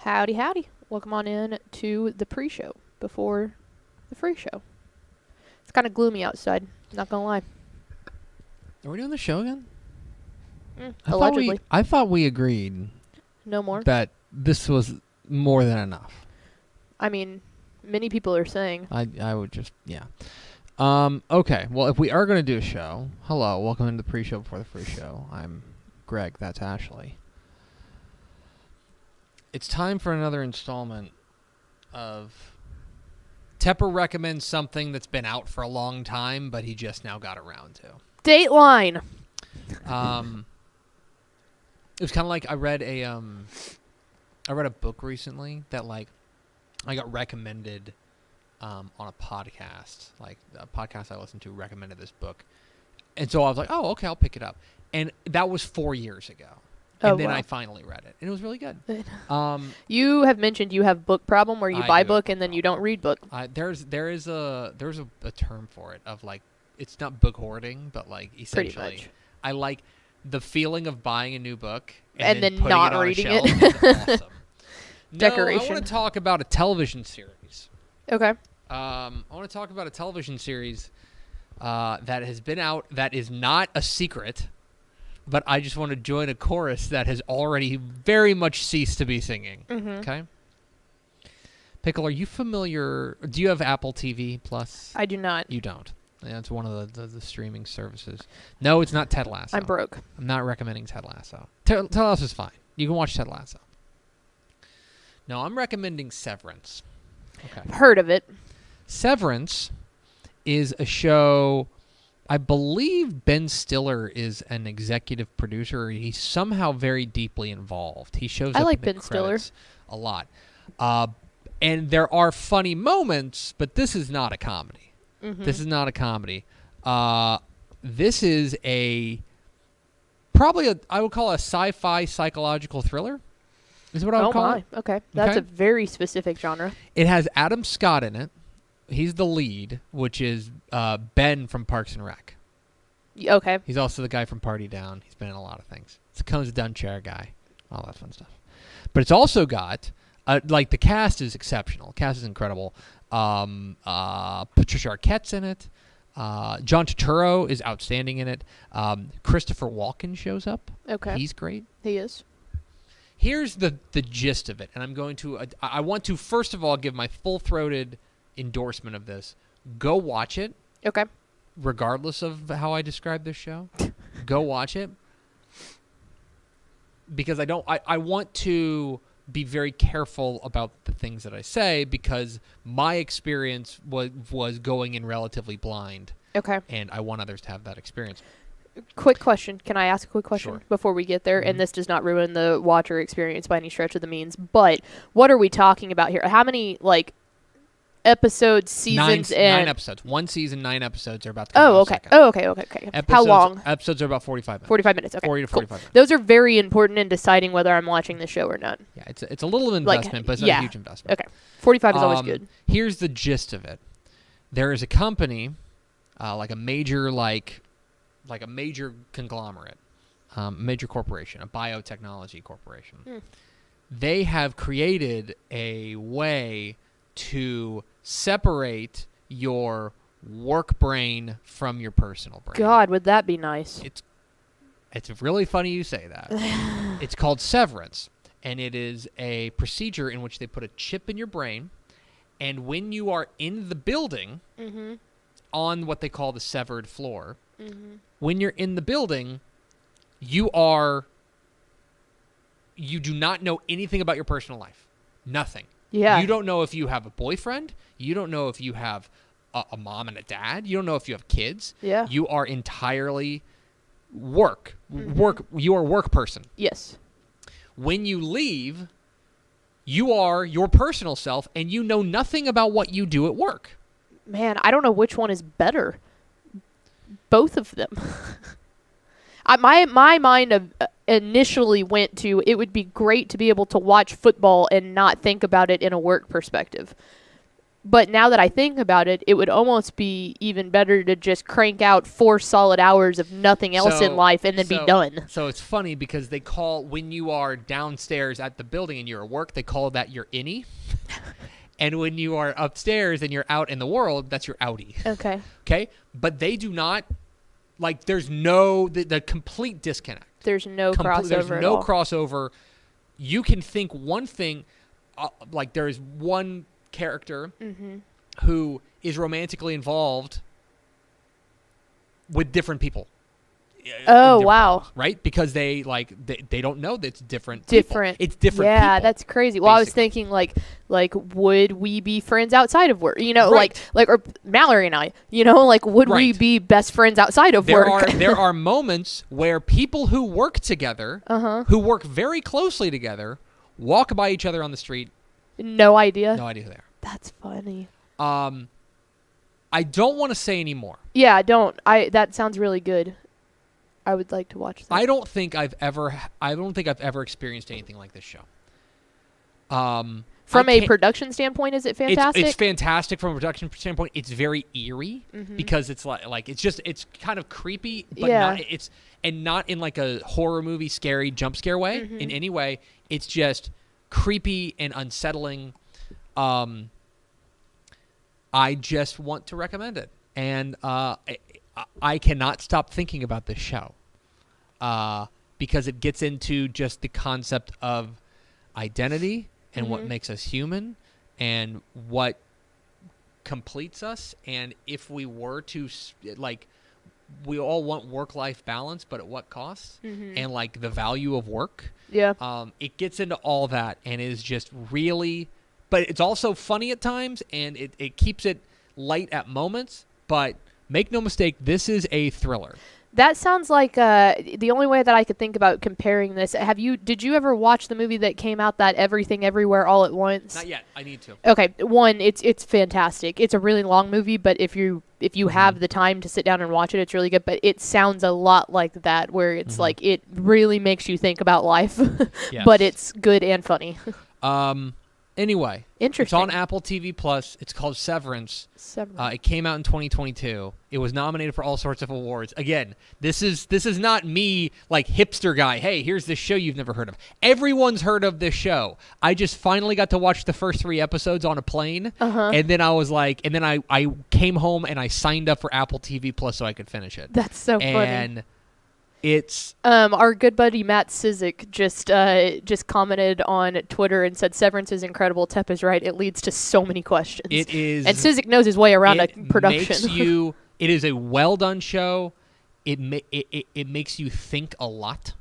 Howdy, howdy. Welcome on in to the pre-show before the free show. It's kind of gloomy outside, not gonna lie. Are we doing the show again? Allegedly. I thought we agreed No more? that this was more than enough. I mean, many people are saying. I would just, yeah. Okay, well, if we are going to do a show, hello, welcome to the pre-show before the free show. I'm Greg, that's Ashley. It's time for another installment of Tepper recommends something that's been out for a long time, but he just now got around to. Dateline! It was kind of like I read a book recently that like I got recommended on a podcast. Like a podcast I listened to recommended this book, and so I was like, "Oh, okay, I'll pick it up." And that was 4 years ago, and then I finally read it, and it was really good. You have mentioned you have book problem where you buy book and then you don't read book. There's a term for it of like it's not book hoarding, but like essentially, Pretty much. I like the feeling of buying a new book and then putting not it on reading a shelf it. is awesome. Decoration. No, I want to talk about a television series. Okay. I want to talk about a television series that has been out that is not a secret, but I just want to join a chorus that has already very much ceased to be singing. Mm-hmm. Okay? Pickle, are you familiar? Do you have Apple TV Plus? I do not. You don't. Yeah, it's one of the streaming services. No, it's not Ted Lasso. I'm broke. I'm not recommending Ted Lasso. Ted Lasso is fine. You can watch Ted Lasso. No, I'm recommending Severance. Okay. Heard of it. Severance is a show, I believe Ben Stiller is an executive producer. He's somehow very deeply involved. He shows up like in the Ben Stiller credits a lot. And there are funny moments, but this is not a comedy. Mm-hmm. This is not a comedy. This is probably I would call a sci-fi psychological thriller. Is what I would call it. Okay. That's a very specific genre. It has Adam Scott in it. He's the lead, which is Ben from Parks and Rec. Okay. He's also the guy from Party Down. He's been in a lot of things. It's a Cone's Done Chair guy. All that fun stuff. But it's also got, like, the cast is exceptional. The cast is incredible. Patricia Arquette's in it. John Turturro is outstanding in it. Christopher Walken shows up. Okay. He's great. He is. Here's the gist of it, and I'm going to I want to first of all give my full-throated endorsement of this. Go watch it. Okay. Regardless of how I describe this show. Go watch it. Because I want to be very careful about the things that I say because my experience was going in relatively blind. Okay. And I want others to have that experience. Quick question. Can I ask a quick question Sure. before we get there? Mm-hmm. And this does not ruin the watcher experience by any stretch of the means. But what are we talking about here? How many, like, episodes, seasons, nine and... episodes. One season, 9 episodes are about to come out okay. second. Oh, okay. How long? Episodes are about 45 minutes. 45 minutes. Okay. 40 to 45 minutes. Those are very important in deciding whether I'm watching the show or not. Yeah, it's a little investment, but it's not a huge investment. Okay. 45 is always good. Here's the gist of it. There is a company, like a major conglomerate, major corporation, a biotechnology corporation. They have created a way to separate your work brain from your personal brain. God, would that be nice? It's really funny you say that. It's called Severance, and it is a procedure in which they put a chip in your brain, and when you are in the building, on what they call the severed floor, when you're in the building, you do not know anything about your personal life. Nothing. Yeah. You don't know if you have a boyfriend. You don't know if you have a mom and a dad. You don't know if you have kids. Yeah. You are entirely work. You are a work person. Yes. When you leave, you are your personal self, and you know nothing about what you do at work. Man, I don't know which one is better. Both of them. My mind initially went to it would be great to be able to watch football and not think about it in a work perspective. But now that I think about it, it would almost be even better to just crank out 4 solid hours of nothing else in life and then be done. So it's funny because they call, when you are downstairs at the building and you're at work, they call that your innie. And when you are upstairs and you're out in the world, that's your outie. Okay. Okay? But they do not, like, there's no, the complete disconnect. There's no crossover. There's no crossover. You can think one thing, like there is one character who is romantically involved with different people. Oh, wow. Roles, right? Because they don't know that it's different. Different. People. It's different Yeah, people, that's crazy. Well, basically. I was thinking like would we be friends outside of work? You know, Right. like or Mallory and I, you know, like would we Right. be best friends outside of work? There are moments where people who work together, who work very closely together, walk by each other on the street. No idea. No idea who they are. That's funny. I don't want to say any more. Yeah, don't. That sounds really good. I would like to watch that. I don't think I've ever experienced anything like this show. From a production standpoint, is it fantastic? It's fantastic from a production standpoint. It's very eerie because it's like it's kind of creepy, but not in like a horror movie scary jump scare way in any way. It's just creepy and unsettling. I just want to recommend it, and I cannot stop thinking about this show because it gets into just the concept of identity and what makes us human and what completes us. And if we were to, like, we all want work-life balance, but at what cost? And, like, the value of work. Yeah. It gets into all that and is just really, but it's also funny at times, and it keeps it light at moments, but make no mistake, this is a thriller. That sounds like the only way that I could think about comparing this. Did you ever watch the movie that came out, that Everything Everywhere All at Once? Not yet. I need to. Okay, one, it's fantastic. It's a really long movie, but if you have the time to sit down and watch it, it's really good. But it sounds a lot like that, where it's like it really makes you think about life, Yes. but it's good and funny. Anyway, Interesting. it's on Apple TV Plus. It's called Severance. It came out in 2022. It was nominated for all sorts of awards. Again, this is not me, like, hipster guy. Hey, here's this show you've never heard of. Everyone's heard of this show. I just finally got to watch the first 3 episodes on a plane, and then I was like, and then I came home and I signed up for Apple TV Plus so I could finish it. That's so funny. And it's our good buddy Matt Sizik just commented on Twitter and said Severance is incredible. Tep is right. It leads to so many questions. It is, and Sizik knows his way around a production. It is a well done show. It makes you think a lot,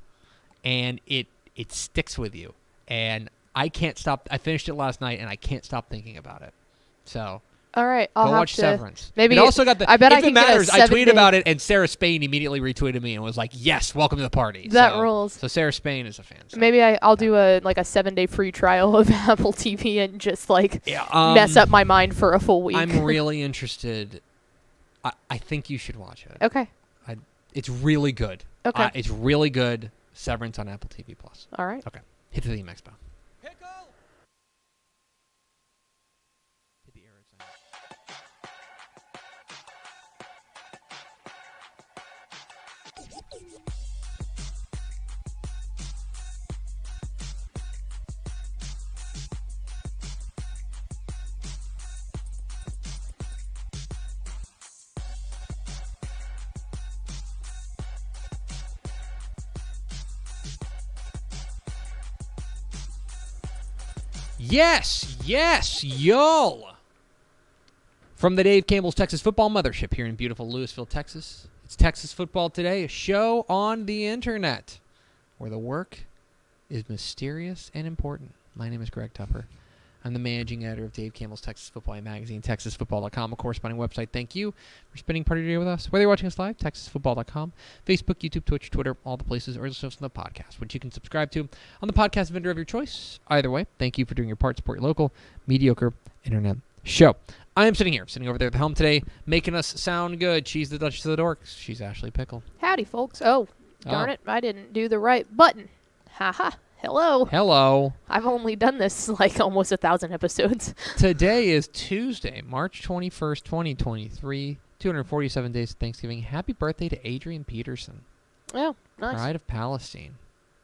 and it sticks with you. And I can't stop. I finished it last night, and I can't stop thinking about it. So. All right, I'll go have watch to, Severance. Maybe it also got the. I bet if I it can matters, get a I tweeted 7-day about it, and Sarah Spain immediately retweeted me and was like, "Yes, welcome to the party." That rules. So Sarah Spain is a fan. So. Maybe I'll do a 7-day free trial of Apple TV and just mess up my mind for a full week. I'm really interested. I think you should watch it. Okay. It's really good. Okay. It's really good. Severance on Apple TV Plus. All right. Okay. Hit the theme, Expo. Pickle. Hit the arrow sign. Yes, y'all. From the Dave Campbell's Texas Football Mothership here in beautiful Lewisville, Texas. It's Texas Football Today, a show on the internet where the work is mysterious and important. My name is Greg Tupper. I'm the managing editor of Dave Campbell's Texas Football magazine, TexasFootball.com, a corresponding website. Thank you for spending part of your day with us. Whether you're watching us live, TexasFootball.com, Facebook, YouTube, Twitch, Twitter, all the places, or listening to the podcast, which you can subscribe to on the podcast vendor of your choice. Either way, thank you for doing your part to support your local, mediocre internet show. I am sitting over there at the helm today, making us sound good. She's the Duchess of the Dorks. She's Ashley Pickle. Howdy, folks. Oh, darn it. I didn't do the right button. Ha ha. Hello. Hello. I've only done this like almost 1,000 episodes. Today is Tuesday, March 21st, 2023. 247 days of Thanksgiving. Happy birthday to Adrian Peterson. Oh, nice. Pride of Palestine.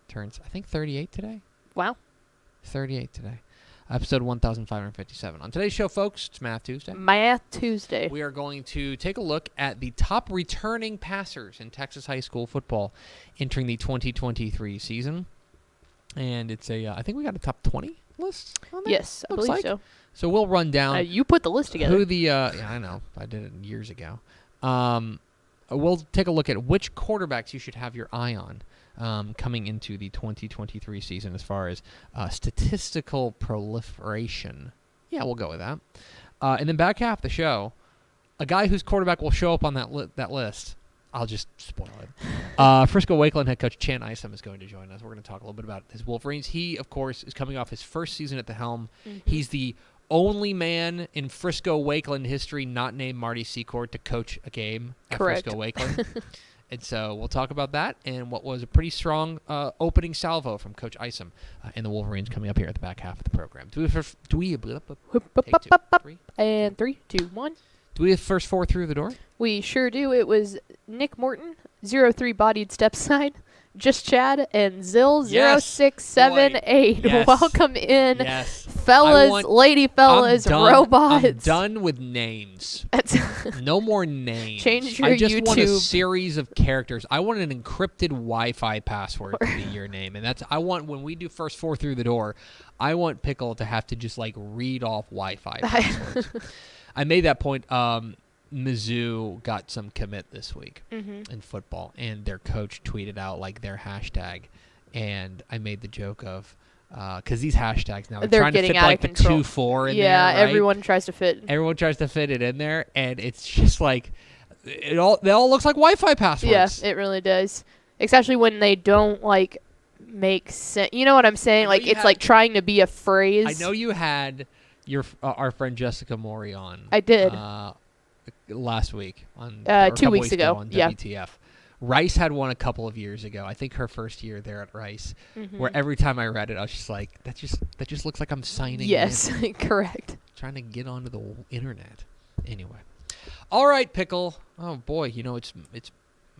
Turns, I think, 38 today. Wow. 38 today. Episode 1557. On today's show, folks, it's Math Tuesday. Math Tuesday. We are going to take a look at the top returning passers in Texas high school football entering the 2023 season. And it's I think we got a top 20 list on there. Yes, I believe so. So we'll run down. You put the list together. Who yeah, I know. I did it years ago. We'll take a look at which quarterbacks you should have your eye on coming into the 2023 season as far as statistical proliferation. Yeah, we'll go with that. And then back half the show, a guy whose quarterback will show up on that list. I'll just spoil it. Frisco Wakeland head coach Isom is going to join us. We're going to talk a little bit about his Wolverines. He, of course, is coming off his first season at the helm. Mm-hmm. He's the only man in Frisco Wakeland history not named Marty Secord to coach a game at Frisco Wakeland. And so we'll talk about that and what was a pretty strong opening salvo from Coach Isom and the Wolverines coming up here at the back half of the program. Do we 3, 2, 1. Do we have first four through the door? We sure do. It was Nick Morton, 03 bodied step side, Just Chad, and Zill 0678. Yes. Welcome in, yes. fellas, lady fellas, robots. I'm done with names. No more names. Change your I just YouTube. want a series of characters. I want an encrypted Wi-Fi password to be your name, and I want when we do first four through the door, I want Pickle to have to just like read off Wi-Fi passwords. I made that point. Mizzou got some commit this week in football, and their coach tweeted out like their hashtag, and I made the joke of because these hashtags now they're trying to fit like the 2-4 in there. Yeah, right? everyone tries to fit. Everyone tries to fit it in there, and it's just like they all looks like Wi-Fi passwords. Yeah, it really does, especially when they don't like make sense. You know what I'm saying? Like it's like trying to be a phrase. I know you had your our friend Jessica Mori on. I did. Last week on 2 weeks ago on WTF. Rice had one a couple of years ago. I think her first year there at Rice, where every time I read it, I was just like, that just looks like I'm signing. Yes, in. Correct. Trying to get onto the internet. Anyway, all right, Pickle. Oh boy, it's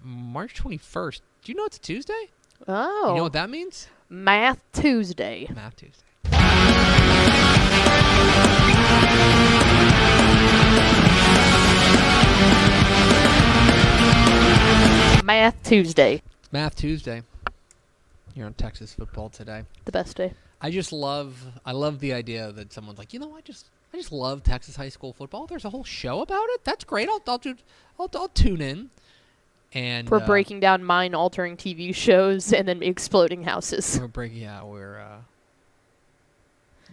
March 21st. Do you know it's a Tuesday? Oh, you know what that means? Math Tuesday. Math Tuesday. Math Tuesday. Math Tuesday. Here on Texas football today. The best day. I love the idea that someone's like, I just love Texas high school football. There's a whole show about it. That's great. I'll tune in. And we're breaking down mind-altering TV shows and then exploding houses.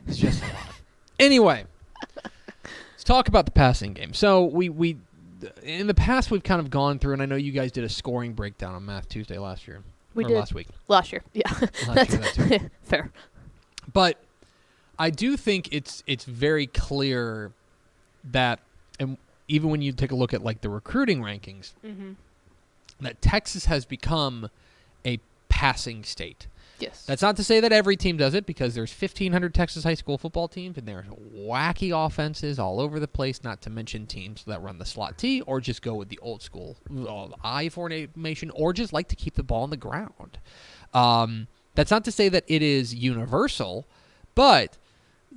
It's just a lot. Anyway, let's talk about the passing game. So we in the past we've kind of gone through, and I know you guys did a scoring breakdown on Math Tuesday last year. We did last week. Last year, yeah. That's fair. But I do think it's very clear that, and even when you take a look at like the recruiting rankings, that Texas has become a passing state. Yes. That's not to say that every team does it, because there's 1,500 Texas high school football teams, and there's wacky offenses all over the place, not to mention teams that run the slot T or just go with the old school I formation or just like to keep the ball on the ground. That's not to say that it is universal, but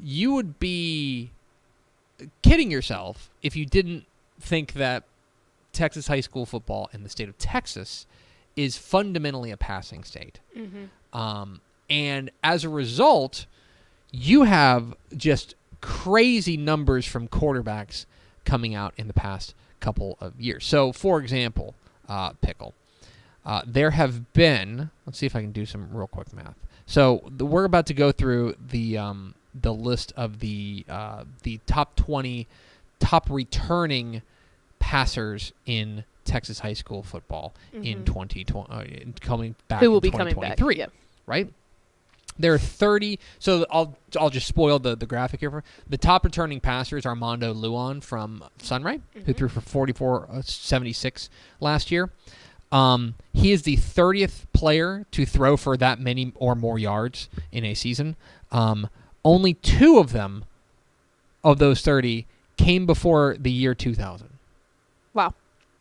you would be kidding yourself if you didn't think that Texas high school football in the state of Texas is fundamentally a passing state. And as a result, you have just crazy numbers from quarterbacks coming out in the past couple of years. So, for example, Pickle, there have been, let's see if I can do some real quick math. So we're about to go through the list of the top 20 top returning passers in Texas high school football in 2020, coming back. Who will in be coming back? Yeah. Right? There are 30. So I'll just spoil the graphic here. The top returning passer is Armando Luan from Sunray, who threw for 44-76 last year. He is the 30th player to throw for that many or more yards in a season. Only 2 of those 30 came before the year 2000. Wow.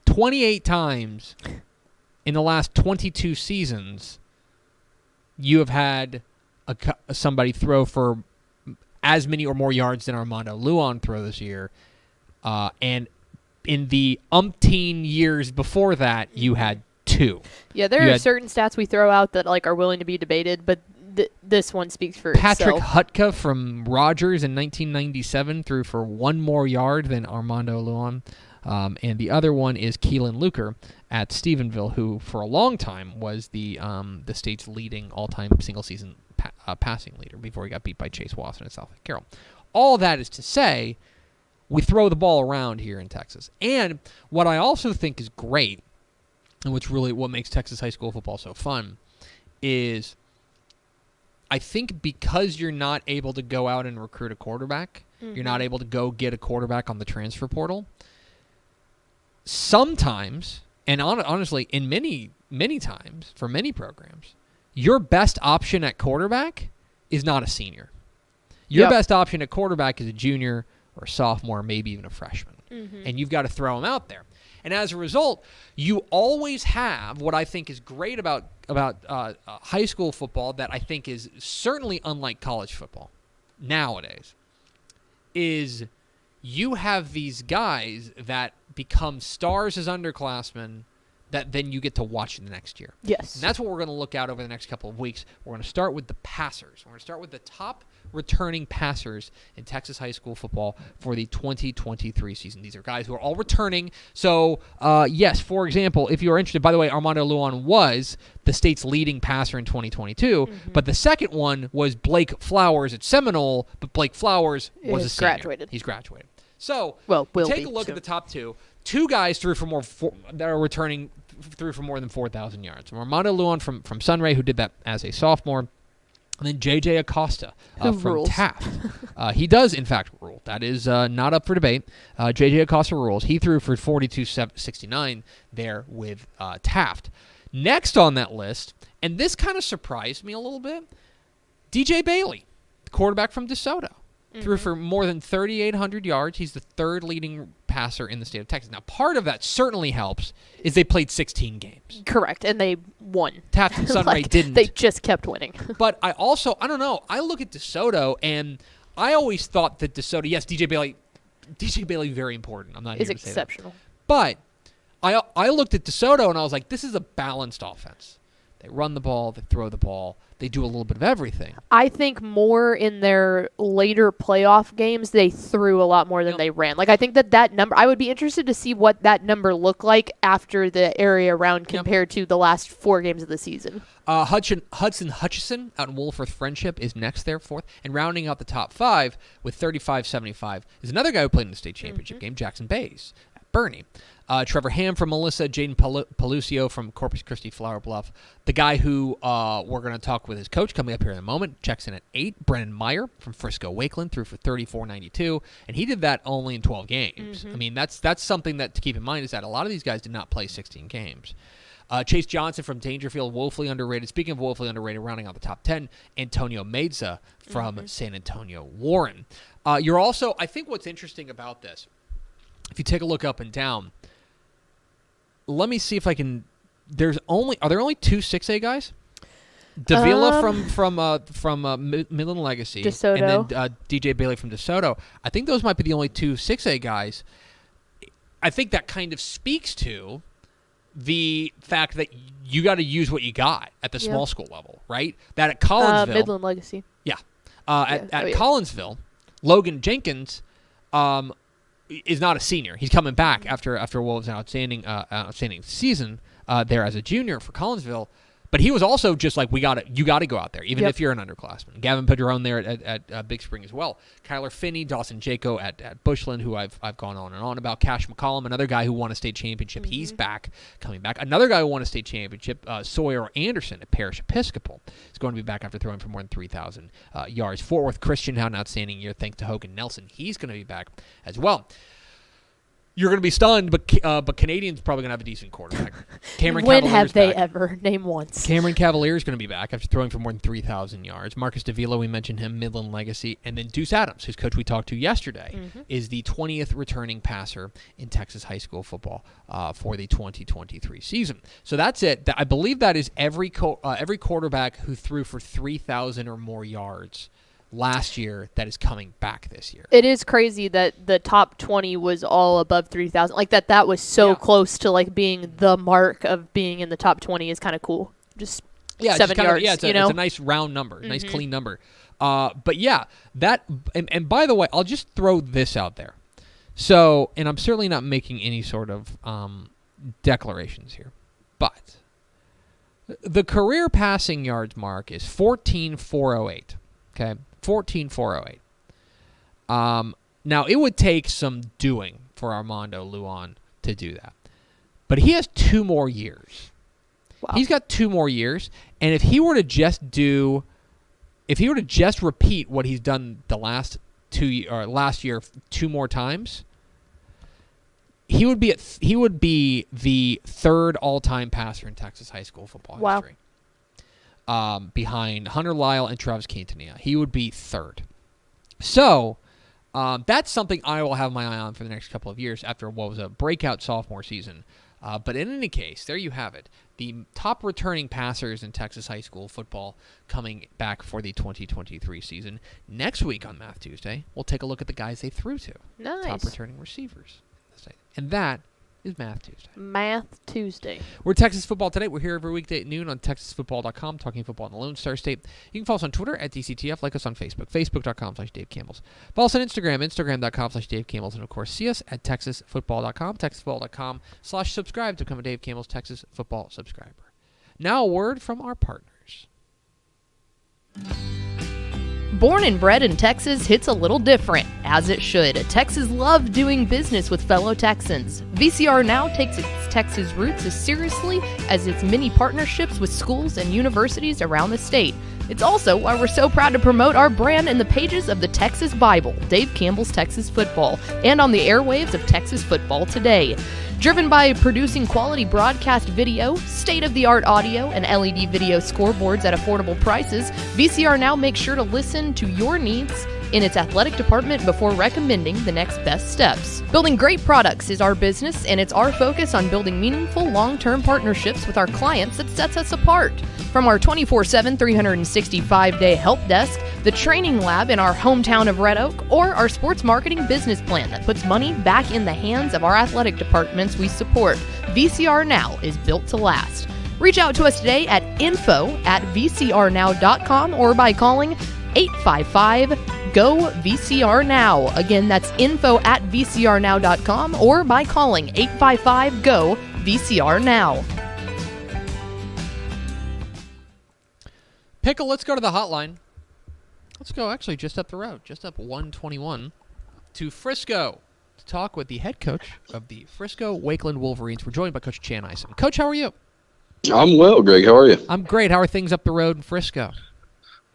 28 times in the last 22 seasons, you have had somebody throw for as many or more yards than Armando Luan throw this year. And in the umpteen years before that, you had 2. Yeah, there are certain stats we throw out that are willing to be debated, but this one speaks for Patrick itself. Hutka from Rogers in 1997 threw for 1 more yard than Armando Luan. And the other one is Keelan Luker at Stephenville, who for a long time was the state's leading all-time single-season passing leader before he got beat by Chase Watson at South Carroll. All that is to say, we throw the ball around here in Texas. And what I also think is great, and what makes Texas high school football so fun, is I think because you're not able to go out and recruit a quarterback, you're not able to go get a quarterback on the transfer portal, sometimes, and honestly, in many times, for many programs, your best option at quarterback is not a senior. Your best option at quarterback is a junior or a sophomore, maybe even a freshman. And you've got to throw them out there. And as a result, you always have what I think is great about high school football that I think is certainly unlike college football nowadays, is you have these guys that become stars as underclassmen that then you get to watch in the next year. Yes. And that's what we're going to look at over the next couple of weeks. We're going to start with the passers. We're going to start with the top returning passers in Texas high school football for the 2023 season. These are guys who are all returning. So, yes, for example, if you're interested, by the way, Armando Luan was the state's leading passer in 2022, but the second one was Blake Flowers at Seminole, but Blake Flowers was a senior. He's graduated. So, take a look at the top 2. 2 guys threw for more that are returning threw for more than 4,000 yards. Armando Luan from Sunray, who did that as a sophomore, and then J.J. Acosta from Taft. He does, in fact, rule. That is not up for debate. J.J. Acosta rules. He threw for 42.69 there with Taft. Next on that list, and this kind of surprised me a little bit, DJ Bailey, the quarterback from DeSoto. Threw for more than 3,800 yards. He's the 3rd leading passer in the state of Texas. Now, part of that certainly helps is they played 16 games. Correct, and they won. Taft and Sunray didn't. They just kept winning. But I don't know. I look at DeSoto, and I always thought that DeSoto, yes, DJ Bailey, very important. I'm not here to say that. Is exceptional. But I looked at DeSoto, and I was like, this is a balanced offense. They run the ball, they throw the ball, they do a little bit of everything. I think more in their later playoff games, they threw a lot more than they ran. I think that number, I would be interested to see what that number looked like after the area round compared to the last 4 games of the season. Hudson Hutchison out in Wolford Friendship is next there, 4th. And rounding out the top 5 with 35.75 is another guy who played in the state championship game, Jackson Bays at Bernie. Trevor Ham from Melissa, Jaden Pelucio from Corpus Christi Flower Bluff. The guy who we're going to talk with his coach coming up here in a moment checks in at 8. Brennan Meyer from Frisco Wakeland threw for 34.92, and he did that only in 12 games. I mean, that's something that to keep in mind is that a lot of these guys did not play 16 games. Chase Johnson from Dangerfield, woefully underrated. Speaking of woefully underrated, rounding out the top 10, Antonio Meza from San Antonio Warren. You're also, I think what's interesting about this, if you take a look up and down, let me see if I can. Are there only 2 6A guys? Davila from Midland Legacy, DeSoto, and then DJ Bailey from DeSoto. I think those might be the only 2 6A guys. I think that kind of speaks to the fact that you got to use what you got at the small school level, right? That at Collinsville, Midland Legacy. Yeah, at Collinsville, Logan Jenkins. Is not a senior. He's coming back after what was an outstanding season there as a junior for Collinsville. But he was also just like, you got to go out there, even if you're an underclassman. Gavin Padron there at Big Spring as well. Kyler Finney, Dawson Jaco at Bushland, who I've gone on and on about. Cash McCollum, another guy who won a state championship. He's coming back. Another guy who won a state championship, Sawyer Anderson at Parish Episcopal, is going to be back after throwing for more than 3,000 yards. Fort Worth Christian had an outstanding year thanks to Hogan Nelson. He's going to be back as well. You're going to be stunned, but Canadians probably going to have a decent quarterback. Cameron When Cavalier's have they back. ever? Name once. Cameron Cavalier is going to be back after throwing for more than 3,000 yards. Marcus Davila, we mentioned him, Midland legacy. And then Deuce Adams, whose coach we talked to yesterday, is the 20th returning passer in Texas high school football for the 2023 season. So that's it. I believe that is every quarterback who threw for 3,000 or more yards last year that is coming back this year. It is crazy that the top 20 was all above 3,000. Like that was so close to like being the mark of being in the top 20 is kind of cool. Just 7 yards. It's a nice round number, nice clean number. But yeah, that and by the way, I'll just throw this out there. So, and I'm certainly not making any sort of declarations here, but the career passing yards mark is 14,408. Okay. 14,408. Now, it would take some doing for Armando Luan to do that. But he has 2 more years. Wow. He's got 2 more years. And if he were to just repeat what he's done the last year 2 more times, he would be the 3rd all-time passer in Texas high school football history. Behind Hunter Lyle and Travis Quintanilla. He would be 3rd. So, that's something I will have my eye on for the next couple of years after what was a breakout sophomore season. But in any case, there you have it. The top returning passers in Texas high school football coming back for the 2023 season. Next week on Math Tuesday, we'll take a look at the guys they threw to. Nice. Top returning receivers. And that is Math Tuesday. Math Tuesday. We're Texas Football Today. We're here every weekday at noon on TexasFootball.com, talking football in the Lone Star State. You can follow us on Twitter at DCTF, like us on Facebook, Facebook.com/Dave Campbell's. Follow us on Instagram, Instagram.com/Dave Campbell's, and of course, see us at TexasFootball.com, TexasFootball.com/subscribe to become a Dave Campbell's Texas Football subscriber. Now a word from our partners. Born and bred in Texas hits a little different, as it should. Texans love doing business with fellow Texans. VCR Now takes its Texas roots as seriously as its many partnerships with schools and universities around the state. It's also why we're so proud to promote our brand in the pages of the Texas Bible, Dave Campbell's Texas Football, and on the airwaves of Texas Football Today. Driven by producing quality broadcast video, state-of-the-art audio, and LED video scoreboards at affordable prices, VCR Now makes sure to listen to your needs in its athletic department before recommending the next best steps. Building great products is our business, and it's our focus on building meaningful, long-term partnerships with our clients that sets us apart. From our 24/7, 365-day help desk, the training lab in our hometown of Red Oak, or our sports marketing business plan that puts money back in the hands of our athletic departments we support, VCR Now is built to last. Reach out to us today at info@vcrnow.com or by calling 855-GO-VCR-NOW. Again, that's info@vcrnow.com or by calling 855-GO-VCR-NOW. Pickle, let's go to the hotline. Let's go actually just up the road, just up 121 to Frisco to talk with the head coach of the Frisco Wakeland Wolverines. We're joined by Coach Chan Isom. Coach, how are you? I'm well, Greg. How are you? I'm great. How are things up the road in Frisco?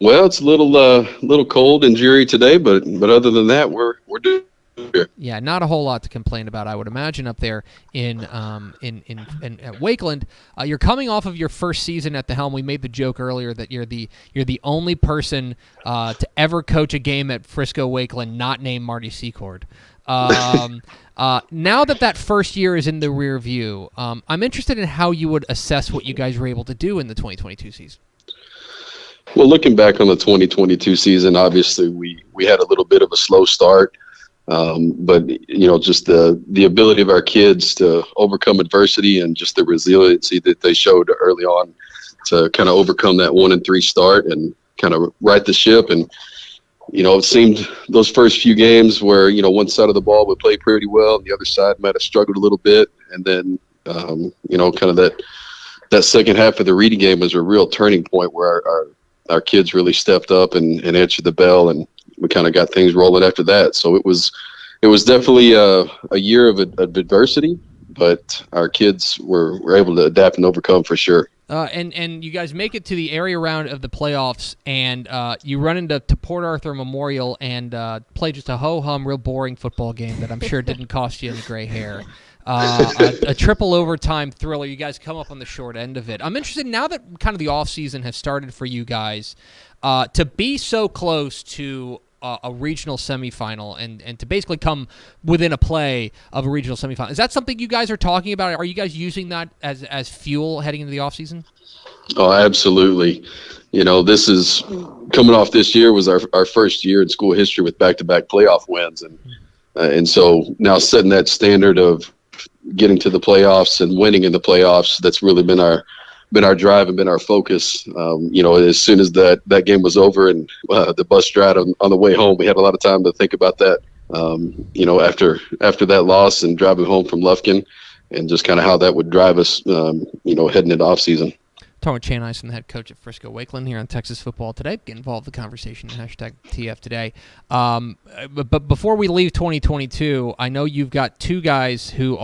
Well, it's a little cold and dreary today, but other than that, we're doing here. Yeah, not a whole lot to complain about, I would imagine, up there in at Wakeland. You're coming off of your first season at the helm. We made the joke earlier that you're the only person to ever coach a game at Frisco Wakeland not named Marty Secord. Now that first year is in the rear view, I'm interested in how you would assess what you guys were able to do in the 2022 season. Well, looking back on the 2022 season, obviously we had a little bit of a slow start, but just the ability of our kids to overcome adversity and just the resiliency that they showed early on to kind of overcome that 1-3 start and kind of right the ship. And it seemed those first few games where one side of the ball would play pretty well, the other side might have struggled a little bit, and then kind of that second half of the reading game was a real turning point where our kids really stepped up and answered the bell, and we kind of got things rolling after that. So it was definitely a year of adversity, but our kids were able to adapt and overcome for sure. And you guys make it to the area round of the playoffs, and you run into Port Arthur Memorial and play just a ho-hum, real boring football game that I'm sure didn't cost you any gray hair. A triple overtime thriller. You guys come up on the short end of it. I'm interested, now that kind of the offseason has started for you guys, to be so close to a regional semifinal and to basically come within a play of a regional semifinal. Is that something you guys are talking about? Are you guys using that as fuel heading into the offseason? Oh, absolutely. This is coming off this year was our first year in school history with back-to-back playoff wins. And so now setting that standard of getting to the playoffs and winning in the playoffs, that's really been our drive and been our focus. As soon as that game was over and the bus ride on the way home, we had a lot of time to think about that. After that loss and driving home from Lufkin, and just kind of how that would drive us, heading into off season. Talking with Shane Isom, the head coach at Frisco Wakeland here on Texas Football Today. Get involved in the conversation, hashtag TF Today. But before we leave 2022, I know you've got two guys who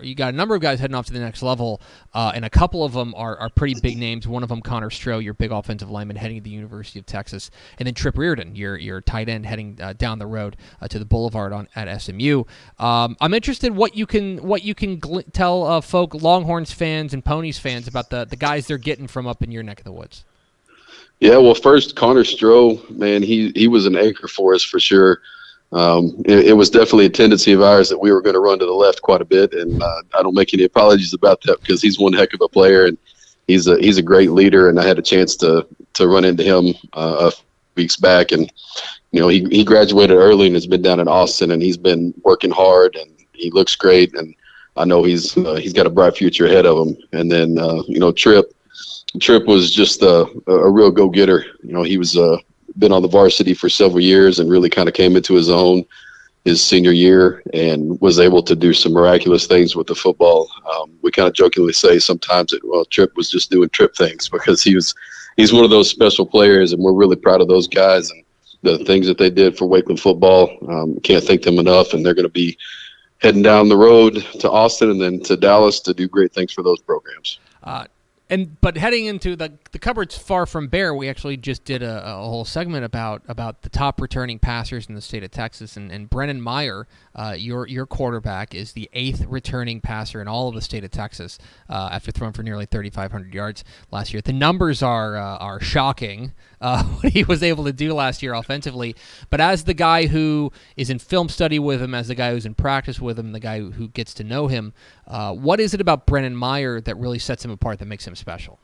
you got a number of guys heading off to the next level, and a couple of them are pretty big names. One of them, Connor Stroh, your big offensive lineman heading to the University of Texas, and then Trip Reardon, your tight end heading down the road to the Boulevard at SMU. I'm interested what you can tell folk, Longhorns fans and Ponies fans about the guys they're getting from up in your neck of the woods. Yeah, well, first, Connor Stroh, man, he was an anchor for us for sure. It was definitely a tendency of ours that we were going to run to the left quite a bit, and I don't make any apologies about that because he's one heck of a player, and he's a great leader, and I had a chance to run into him a few weeks back, and he graduated early and has been down in Austin, and he's been working hard, and he looks great, and I know he's got a bright future ahead of him. And then Trip was just a real go-getter. He was been on the varsity for several years and really kind of came into his own his senior year and was able to do some miraculous things with the football. We kind of jokingly say sometimes Trip was just doing Trip things because he's one of those special players, and we're really proud of those guys and the things that they did for Wakeland football. Can't thank them enough, and they're going to be heading down the road to Austin and then to Dallas to do great things for those programs. But heading into the cupboard's far from bare. We actually just did a whole segment about the top returning passers in the state of Texas, and Brennan Meyer, your quarterback, is the 8th returning passer in all of the state of Texas after throwing for nearly 3,500 yards last year. The numbers are shocking, what he was able to do last year offensively. But as the guy who is in film study with him, as the guy who's in practice with him, the guy who gets to know him, what is it about Brennan Meyer that really sets him apart, that makes him special?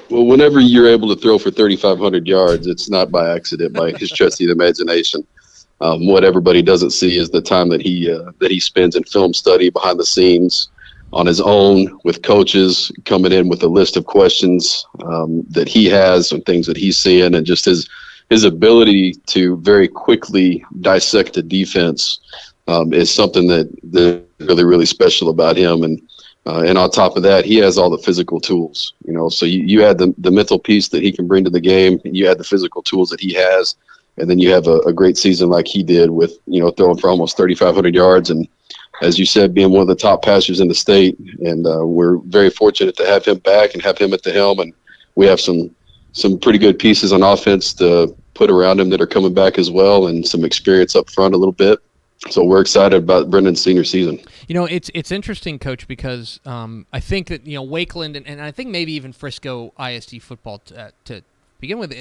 Well, whenever you're able to throw for 3,500 yards, it's not by accident, by his trusty imagination. What everybody doesn't see is the time that he spends in film study behind the scenes on his own with coaches coming in with a list of questions that he has and things that he's seeing, and just his ability to very quickly dissect a defense is something that really, really special about him. And on top of that, he has all the physical tools, so you add the mental piece that he can bring to the game, and you add the physical tools that he has, and then you have a great season like he did with, throwing for almost 3,500 yards. And as you said, being one of the top passers in the state. And we're very fortunate to have him back and have him at the helm. And we have some pretty good pieces on offense to put around him that are coming back as well, and some experience up front a little bit. So we're excited about Brendan's senior season. It's interesting, Coach, because I think that Wakeland and I think maybe even Frisco ISD football to begin with,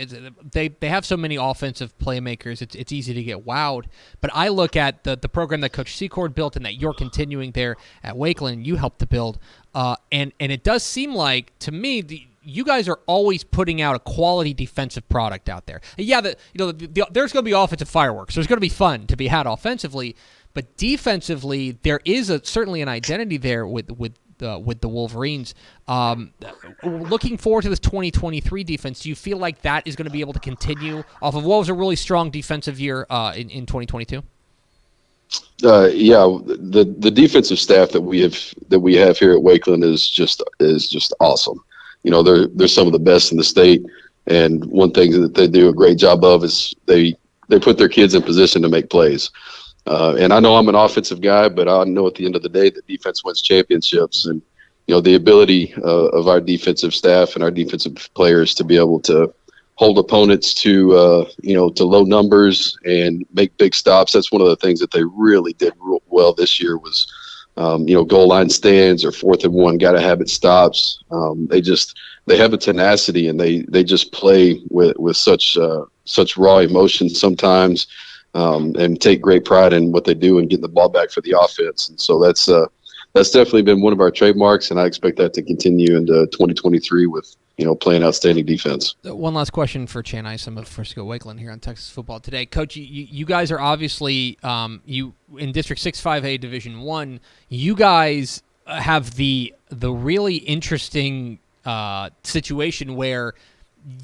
they have so many offensive playmakers. It's easy to get wowed. But I look at the program that Coach Secord built and that you're continuing there at Wakeland. You helped to build, and it does seem like to me you guys are always putting out a quality defensive product out there. Yeah, there's going to be offensive fireworks. There's going to be fun to be had offensively, but defensively, there is certainly an identity there with the Wolverines. Looking forward to this 2023 defense, do you feel like that is going to be able to continue off of what was a really strong defensive year in 2022? Yeah, the defensive staff that we have here at Wakeland is just awesome. They're some of the best in the state, and one thing that they do a great job of is they put their kids in position to make plays. And I know I'm an offensive guy, but I know at the end of the day that defense wins championships. And the ability of our defensive staff and our defensive players to be able to hold opponents to low numbers and make big stops. That's one of the things that they really did well this year was, goal line stands or 4th and 1, got to have it stops. They have a tenacity, and they just play with such raw emotion sometimes, and take great pride in what they do and getting the ball back for the offense. And so that's definitely been one of our trademarks, and I expect that to continue into 2023 with playing outstanding defense. One last question for Chan Isom of Frisco Wakeland here on Texas Football Today. Coach, you guys are obviously you in District 6-5A Division 1. You guys have the really interesting situation where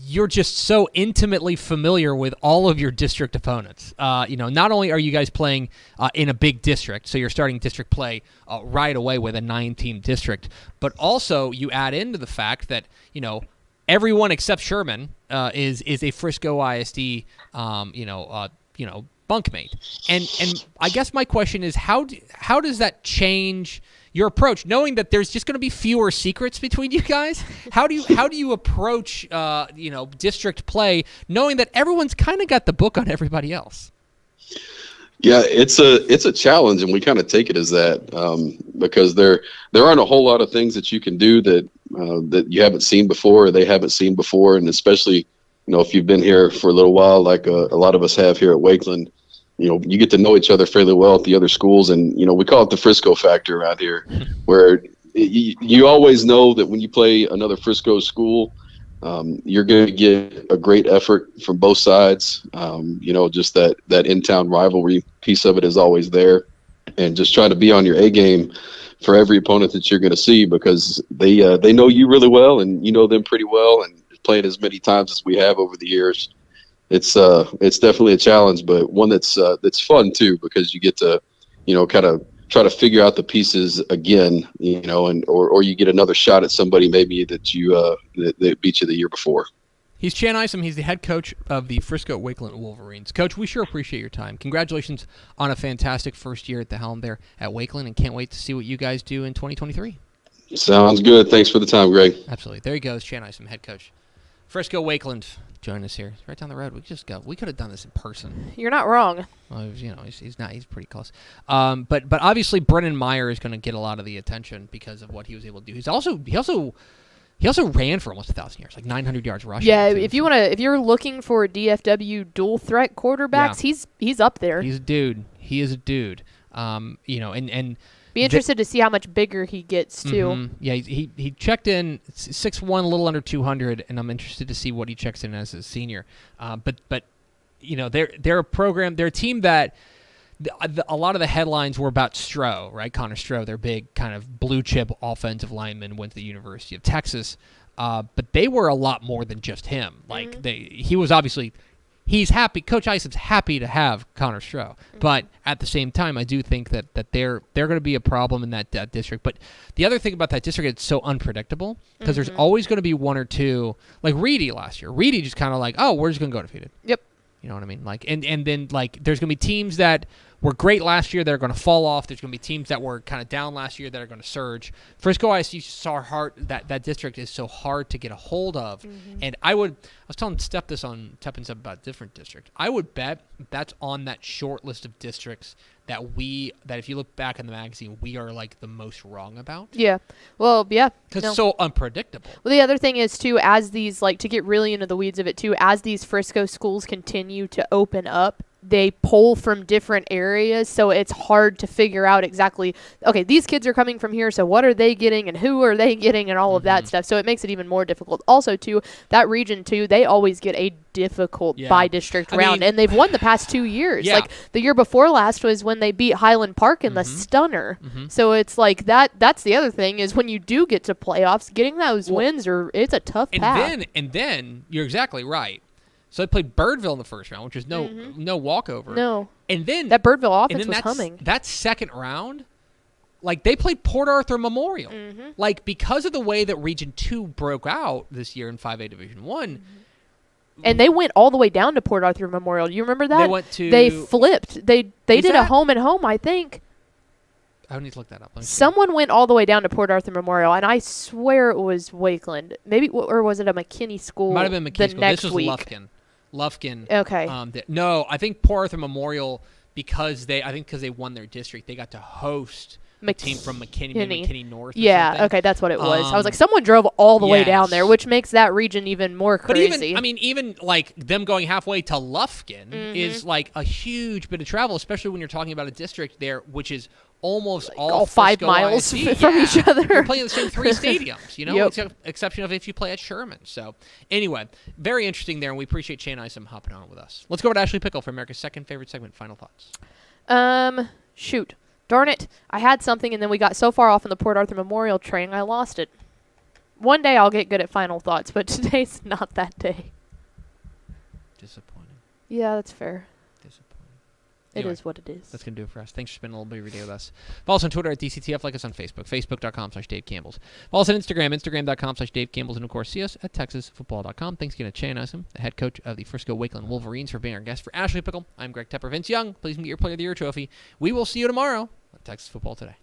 you're just so intimately familiar with all of your district opponents. Not only are you guys playing in a big district, so you're starting district play right away with a 9-team district, but also you add into the fact that, everyone except Sherman is a Frisco ISD, bunkmate. And I guess my question is, how does that change your approach, knowing that there's just going to be fewer secrets between you guys? How do you approach district play, knowing that everyone's kind of got the book on everybody else? Yeah, it's a challenge, and we kind of take it as that, because there aren't a whole lot of things that you can do that you haven't seen before or they haven't seen before, and especially if you've been here for a little while, like a lot of us have here at Wakeland. You get to know each other fairly well at the other schools, and we call it the Frisco factor around here, where you always know that when you play another Frisco school, you're going to get a great effort from both sides. Just that in-town rivalry piece of it is always there, and just try to be on your A game for every opponent that you're going to see, because they know you really well and you know them pretty well, and playing as many times as we have over the years. It's definitely a challenge, but one that's fun too, because you get to, kind of try to figure out the pieces again, or you get another shot at somebody maybe that that beat you the year before. He's Chan Isom. He's the head coach of the Frisco Wakeland Wolverines. Coach, we sure appreciate your time. Congratulations on a fantastic first year at the helm there at Wakeland, and can't wait to see what you guys do in 2023. Sounds good. Thanks for the time, Greg. Absolutely. There he goes, Chan Isom, head coach. Frisco Wakeland, join us here. It's right down the road. We could have done this in person. You're not wrong. Well, he's pretty close. But obviously Brennan Meyer is going to get a lot of the attention because of what he was able to do. He also ran for almost 1,000 yards, like 900 yards rushing. Yeah, if you're looking for DFW dual threat quarterbacks, yeah. he's up there. He's a dude. He is a dude. And be interested to see how much bigger he gets too. Mm-hmm. Yeah, he checked in 6'1", a little under 200, and I'm interested to see what he checks in as a senior. But they're a program, they're a team that a lot of the headlines were about Stroh, right? Connor Stroh, their big kind of blue chip offensive lineman, went to the University of Texas. But they were a lot more than just him. Like he was obviously. He's happy. Coach Isom's happy to have Connor Stroh, but at the same time, I do think that they're going to be a problem in that district. But the other thing about that district, it's so unpredictable because there's always going to be one or two, like Reedy last year. Reedy just kind of like, oh, we're just going to go undefeated. Yep. You know what I mean? Like, and then like there's going to be teams that were great last year that are going to fall off. There's going to be teams that were kind of down last year that are going to surge. Frisco ISD saw that district is so hard to get a hold of. And I was telling Steph this on Teppin Up about different district. I would bet that's on that short list of districts that if you look back in the magazine, we are like the most wrong about. Yeah. Well, yeah. Because it's so unpredictable. Well, the other thing is too, as these, like, to get really into the weeds of it too, as these Frisco schools continue to open up, they pull from different areas, so it's hard to figure out exactly, okay, these kids are coming from here, so what are they getting and who are they getting and all of that stuff. So it makes it even more difficult. Also, too, that region, too, they always get a difficult by-district round, and they've won the past 2 years. Yeah. Like, the year before last was when they beat Highland Park in the stunner. So it's like that's the other thing is when you do get to playoffs, getting those wins, it's a tough path. And then, you're exactly right. So they played Birdville in the first round, which is no walkover. No. And then that Birdville offense was humming. That second round, like they played Port Arthur Memorial. Like because of the way that Region 2 broke out this year in 5A Division 1. And they went all the way down to Port Arthur Memorial. You remember that? They flipped. They did a home and home, I think. I need to look that up. Let me see. Someone went all the way down to Port Arthur Memorial, and I swear it was Wakeland. Maybe, or was it a McKinney school? Might have been McKinney School. Next This was week. Lufkin. Lufkin. Okay. No, I think Port Arthur Memorial, because they won their district, they got to host a team from McKinney, maybe McKinney North. Or Yeah, something. okay, that's what it was. I was like, someone drove all the way down there, yes. which makes that region even more crazy. But even like them going halfway to Lufkin is like a huge bit of travel, especially when you're talking about a district there, which is almost like all 5 Frisco miles ISD. from each other. You're playing the same 3 stadiums, you know, Yep. with the exception of if you play at Sherman. So anyway, very interesting there, and we appreciate Shane Isom hopping on with us. Let's go over to Ashley Pickle for America's second favorite segment. Final thoughts. Shoot. Darn it. I had something, and then we got so far off in the Port Arthur Memorial train, I lost it. One day I'll get good at final thoughts, but today's not that day. Disappointing. Yeah, that's fair. Anyway, It is what it is. That's going to do it for us. Thanks for spending a little bit of your day with us. Follow us on Twitter at DCTF. Like us on Facebook. Facebook.com/Dave Campbell's. Follow us on Instagram. Instagram.com/Dave Campbell's. And, of course, see us at TexasFootball.com. Thanks again to Shane Isom, the head coach of the Frisco Wakeland Wolverines, for being our guest. For Ashley Pickle, I'm Greg Tepper. Vince Young, please meet your Player of the Year trophy. We will see you tomorrow on Texas Football Today.